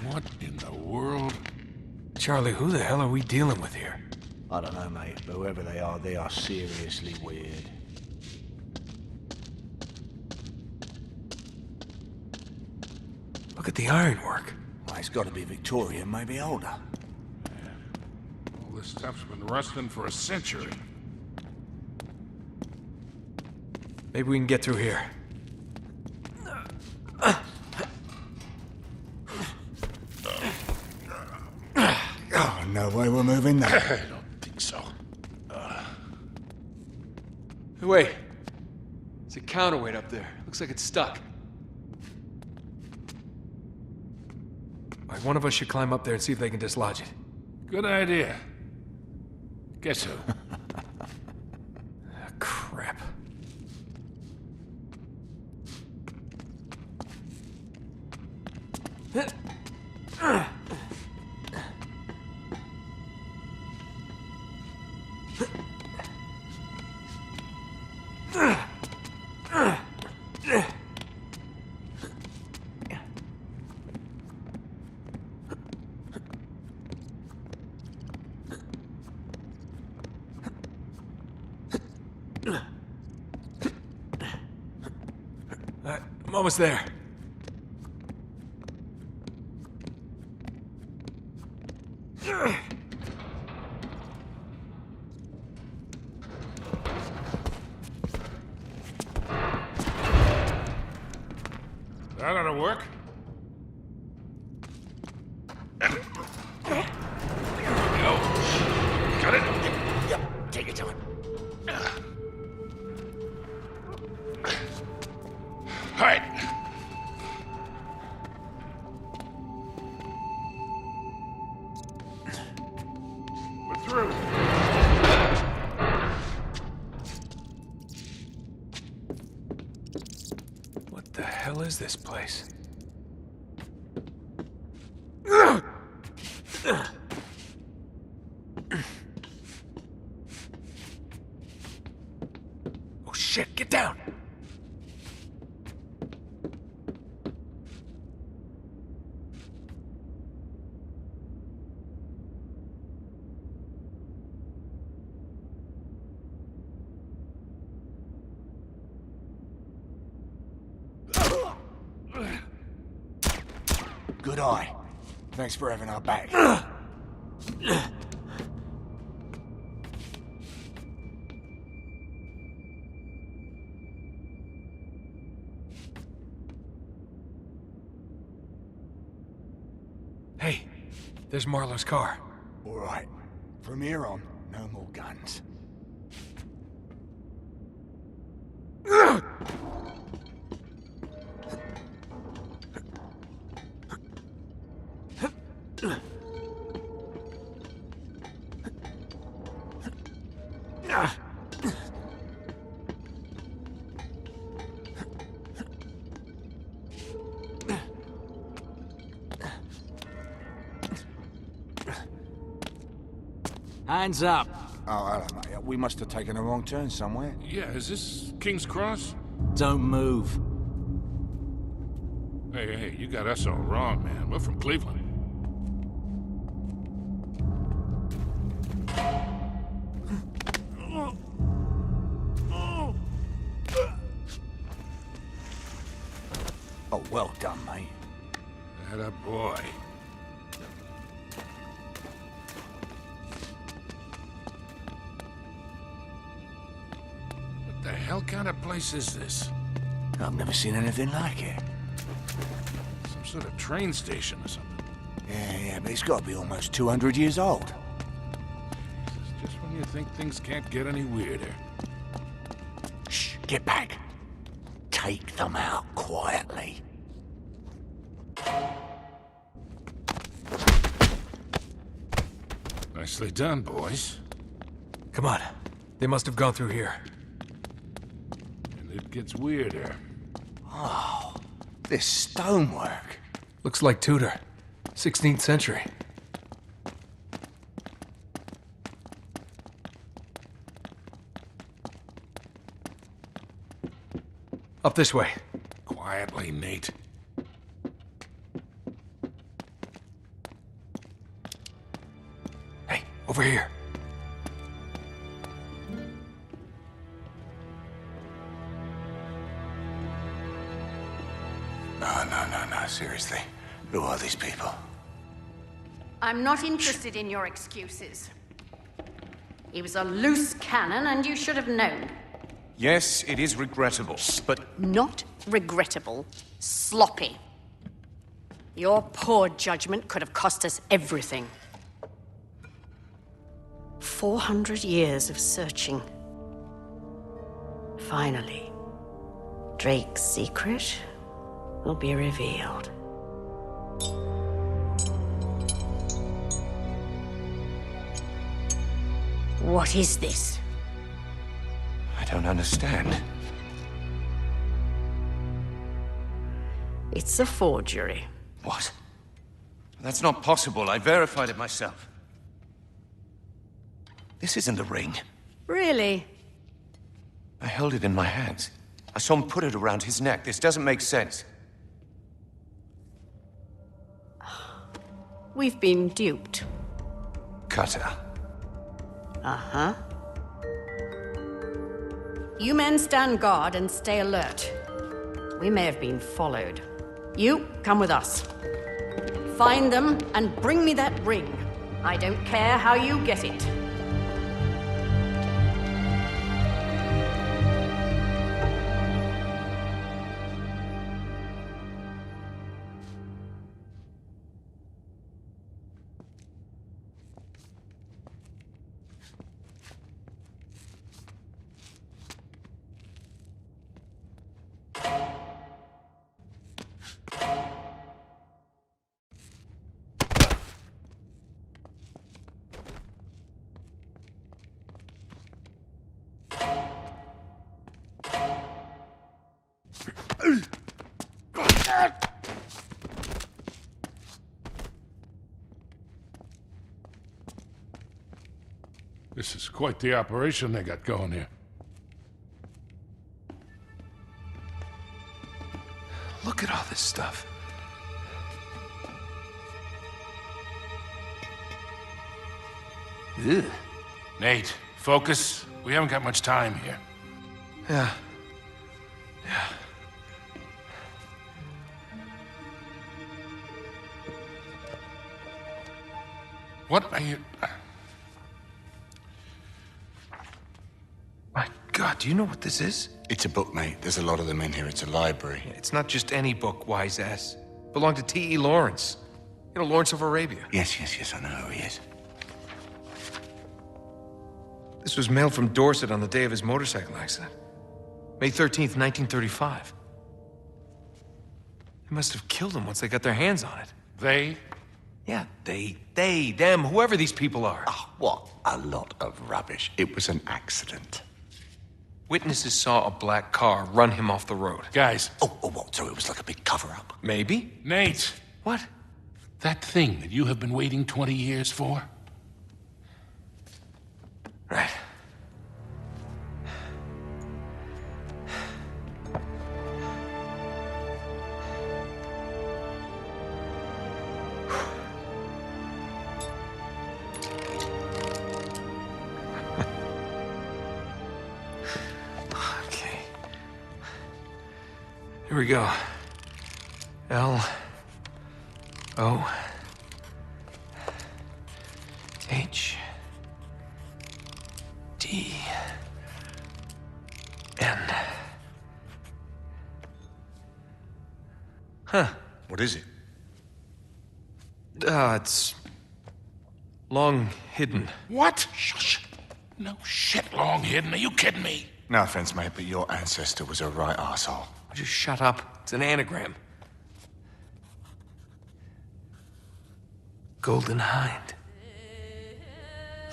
What in the world? Charlie, who the hell are we dealing with here? I don't know, mate, but whoever they are seriously weird. Look at the ironwork. Well, it's got to be Victorian, maybe older. All this stuff's been rusting for a century. Maybe we can get through here. Oh, no way we're moving that. I don't think so. Hey, wait. There's a counterweight up there. Looks like it's stuck. All right, one of us should climb up there and see if they can dislodge it. Good idea. Guess who? Ah, crap. I'm almost there. That ought to work. Go. Got it? Yep, take your time. All right. We're through. What the hell is this place? Oh shit, get down! Good eye. Thanks for having our back. Hey, there's Marlowe's car. All right. From here on, no more guns. Hands up. Oh, hello, mate. We must have taken a wrong turn somewhere. Yeah, is this King's Cross? Don't move. Hey, you got us all wrong, man. We're from Cleveland. Oh, well done, mate. Atta boy. What the hell kind of place is this? I've never seen anything like it. Some sort of train station or something. Yeah, but it's got to be almost 200 years old. It's just when you think things can't get any weirder. Shh, get back. Take them out quietly. Nicely done, boys. Come on. They must have gone through here. And it gets weirder. Oh, this stonework. Looks like Tudor. 16th century. Up this way. Quiet. quietly, Nate. Hey, over here. No, seriously. Who are these people? I'm not interested in your excuses. He was a loose cannon, and you should have known. Yes, it is regrettable, but Not regrettable, sloppy. Your poor judgment could have cost us everything. 400 years of searching. Finally, Drake's secret will be revealed. What is this? I don't understand. It's a forgery. What? That's not possible. I verified it myself. This isn't the ring. Really? I held it in my hands. I saw him put it around his neck. This doesn't make sense. We've been duped. Cutter. Uh-huh. You men stand guard and stay alert. We may have been followed. You, come with us. Find them and bring me that ring. I don't care how you get it. This is quite the operation they got going here. Look at all this stuff. Ugh. Nate, focus. We haven't got much time here. Yeah. What are you... My God, do you know what this is? It's a book, mate. There's a lot of them in here. It's a library. It's not just any book, wise ass. Belonged to T.E. Lawrence. You know, Lawrence of Arabia. Yes, I know who he is. This was mailed from Dorset on the day of his motorcycle accident. May 13th, 1935. They must have killed him once they got their hands on it. They? Yeah, they, them, whoever these people are. Oh, what a lot of rubbish. It was an accident. Witnesses saw a black car run him off the road. Guys. Oh, what? So it was like a big cover-up? Maybe? Nate. What? That thing that you have been waiting 20 years for? Right. Okay. Here we go. L O H D N. Huh. What is it? It's long hidden. What? Shush. No shit, long hidden. Are you kidding me? No offense, mate, but your ancestor was a right arsehole. Just shut up. It's an anagram. Golden Hind.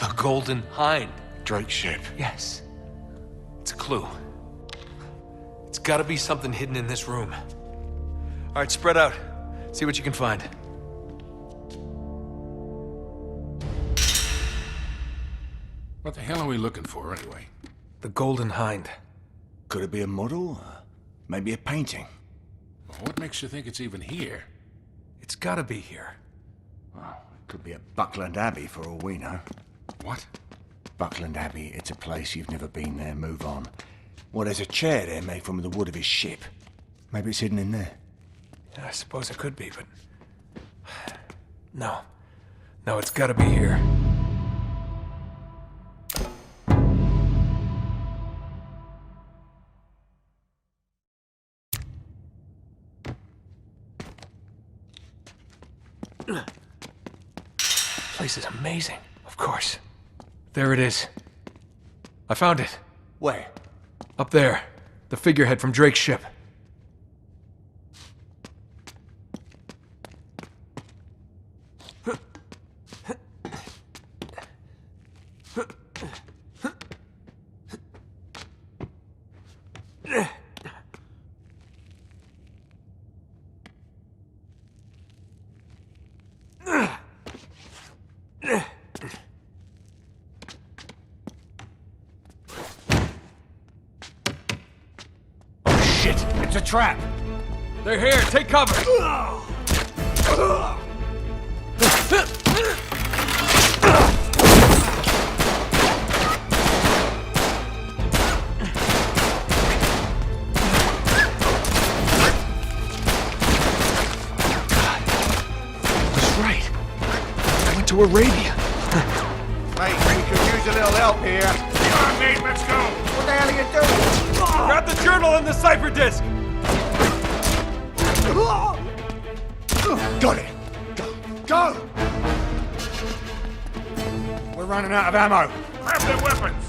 The Golden Hind. Drake's ship. Yes. It's a clue. It's gotta be something hidden in this room. All right, spread out. See what you can find. What the hell are we looking for, anyway? The Golden Hind. Could it be a model? Maybe a painting? What makes you think it's even here? It's gotta be here. Well, it could be at Buckland Abbey for all we know. What? Buckland Abbey, it's a place you've never been there. Move on. Well, there's a chair there made from the wood of his ship. Maybe it's hidden in there. I suppose it could be, but... No. No, it's gotta be here. Place is amazing, of course. There it is. I found it. Where? Up there. The figurehead from Drake's ship. Shit! It's a trap! They're here! Take cover! To Arabia. Mate, we could use a little help here. Come on, mate, let's go. What the hell are you doing? Grab the journal and the cipher disk. Got it. Go. Go. We're running out of ammo. Grab their weapons.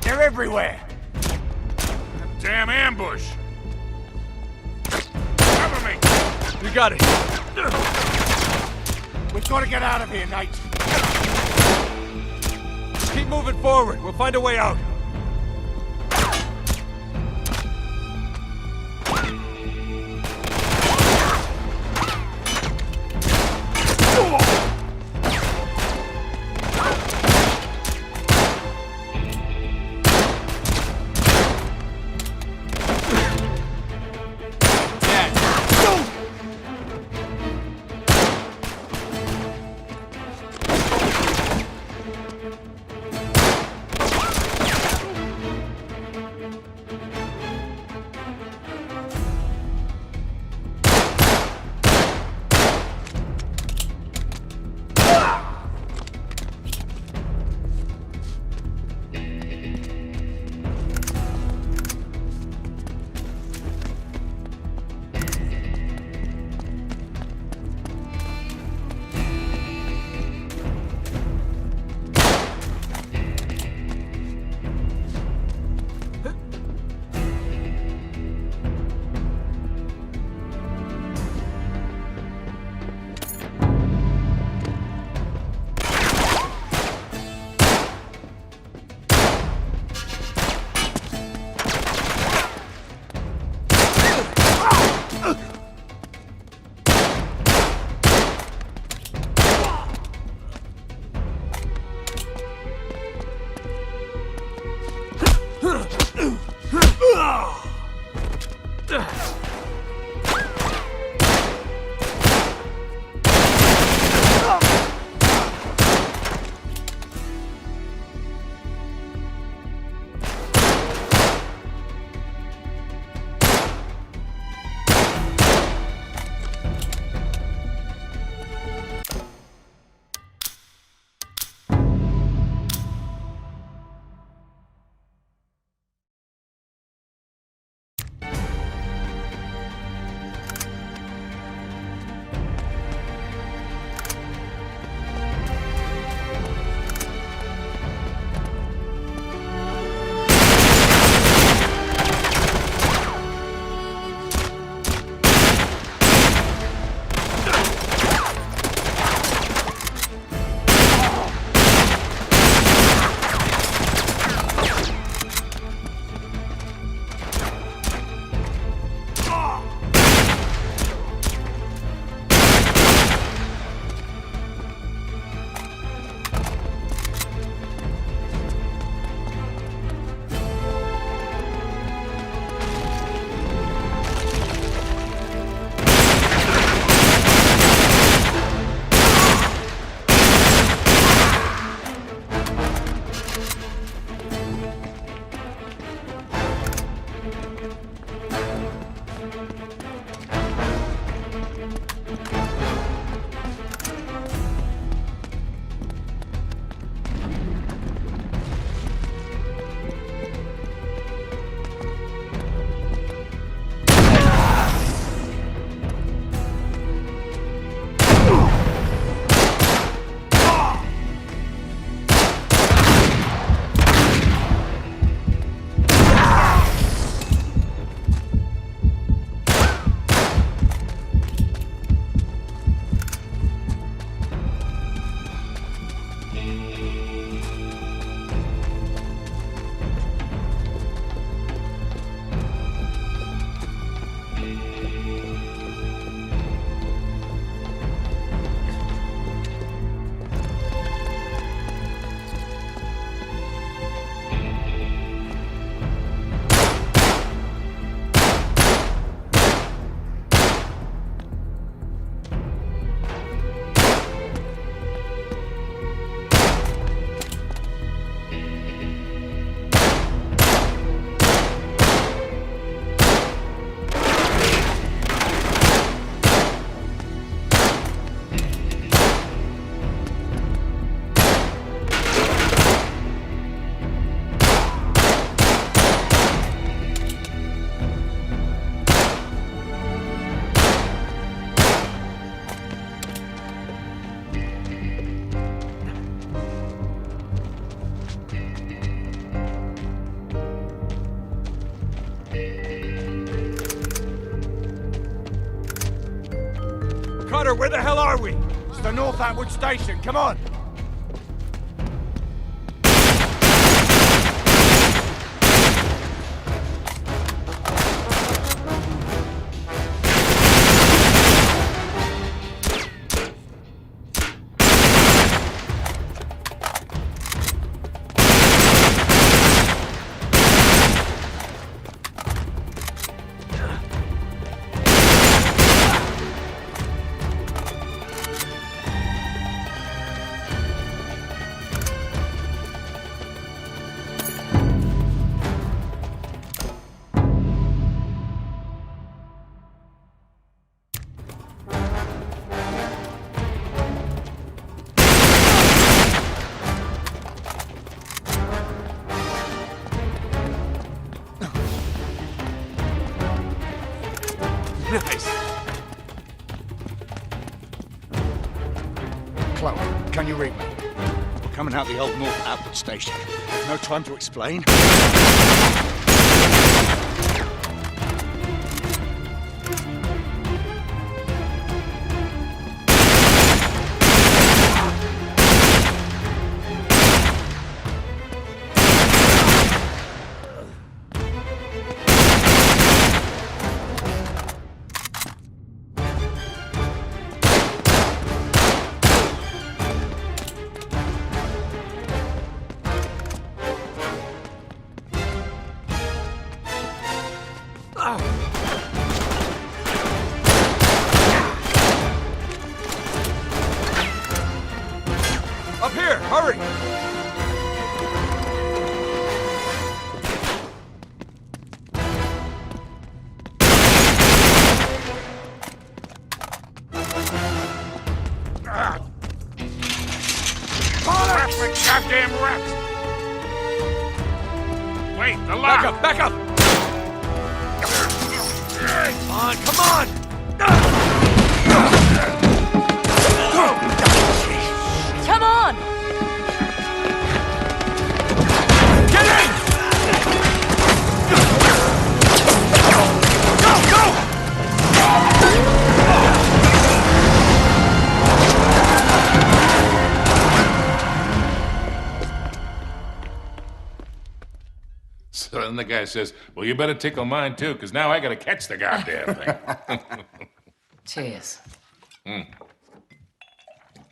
They're everywhere! Damn ambush! Cover me! You got it. We've got to get out of here, Nate! Keep moving forward. We'll find a way out. Carter, where the hell are we? It's the North Atwood Station, come on! Nice. Chloe, can you read me? We're coming out the old North Atwood Station. No time to explain. Up here, hurry! Wreck like goddamn wreck! Wait, the lock! Back up! Come on! Come on! Get in! So then the guy says, well, you better tickle mine too, because now I gotta catch the goddamn thing. Cheers.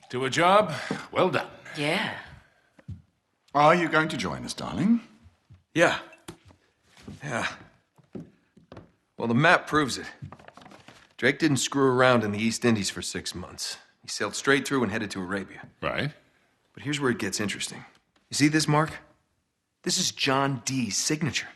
To a job, well done. Yeah. Are you going to join us, darling? Yeah. Well, the map proves it. Drake didn't screw around in the East Indies for 6 months. He sailed straight through and headed to Arabia. Right? But here's where it gets interesting. You see this mark? This is John Dee's signature.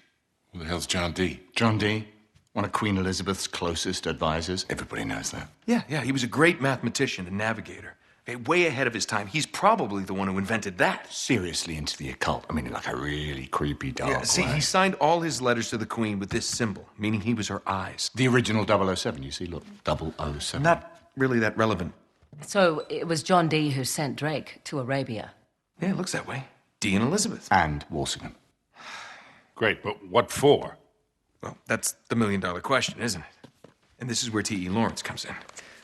Who the hell's John D? John Dee, one of Queen Elizabeth's closest advisors. Everybody knows that. Yeah, he was a great mathematician and navigator. Okay, way ahead of his time. He's probably the one who invented that. Seriously into the occult. I mean, in like a really creepy, dark Yeah, see, way. he signed all his letters to the Queen with this symbol, meaning he was her eyes. The original 007, you see, look, 007. Not really that relevant. So it was John Dee who sent Drake to Arabia. Yeah, it looks that way. Dee and Elizabeth. And Walsingham. Great, but what for? Well, that's the million-dollar question, isn't it? And this is where T.E. Lawrence comes in.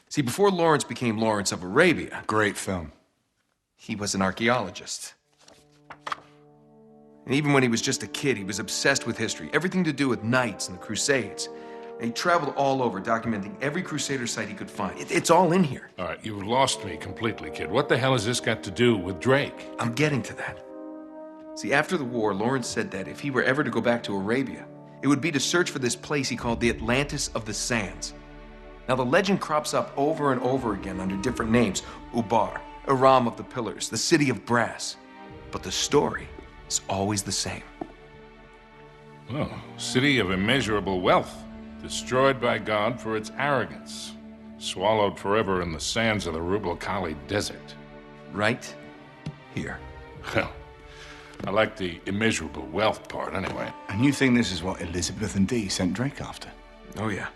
See, before Lawrence became Lawrence of Arabia, Great film. he was an archaeologist. And even when he was just a kid, he was obsessed with history, everything to do with knights and the Crusades. And he traveled all over, documenting every Crusader site he could find. It's all in here. All right, you've lost me completely, kid. What the hell has this got to do with Drake? I'm getting to that. See, after the war, Lawrence said that if he were ever to go back to Arabia, it would be to search for this place he called the Atlantis of the Sands. Now, the legend crops up over and over again under different names. Ubar, Aram of the Pillars, the City of Brass. But the story is always the same. Oh, city of immeasurable wealth, destroyed by God for its arrogance, swallowed forever in the sands of the Rubel Khali Desert. Right here. Well, I like the immeasurable wealth part anyway. And you think this is what Elizabeth and Dee sent Drake after? Oh, yeah.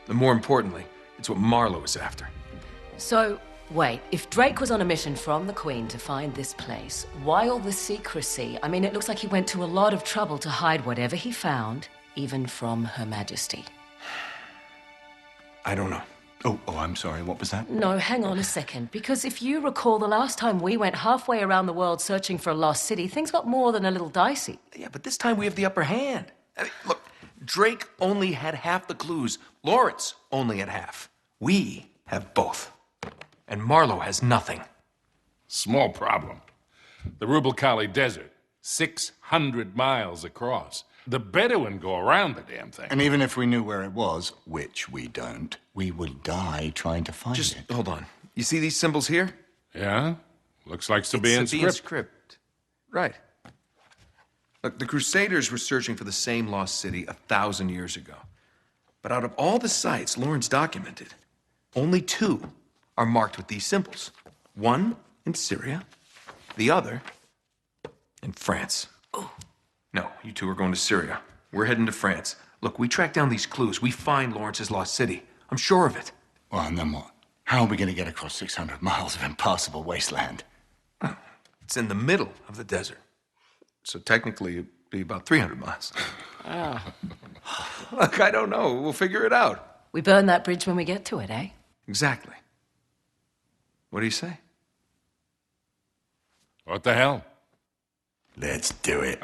And more importantly, it's what Marlowe is after. So, wait, if Drake was on a mission from the Queen to find this place, why all the secrecy? I mean, it looks like he went to a lot of trouble to hide whatever he found, even from Her Majesty. I don't know. Oh, I'm sorry. What was that? No, hang on a second. Because if you recall, the last time we went halfway around the world searching for a lost city, things got more than a little dicey. Yeah, but this time we have the upper hand. I mean, look, Drake only had half the clues. Lawrence only had half. We have both. And Marlowe has nothing. Small problem. The Rubel Kali Desert, 600 miles across. The Bedouin go around the damn thing. And even if we knew where it was, which we don't, we will die trying to find Just it. hold on. You see these symbols here? Yeah? Looks like Sabaean Sabaean script. script. Right. Look, the Crusaders were searching for the same lost city 1,000 years ago. But out of all the sites Lawrence documented, only 2 are marked with these symbols. One in Syria, the other in France. Oh. No, you 2 are going to Syria. We're heading to France. Look, we track down these clues. We find Lawrence's lost city. I'm sure of it. Well, and then what? How are we going to get across 600 miles of impassable wasteland? It's in the middle of the desert. So technically, it'd be about 300 miles. Look, I don't know. We'll figure it out. We burn that bridge when we get to it, eh? Exactly. What do you say? What the hell? Let's do it.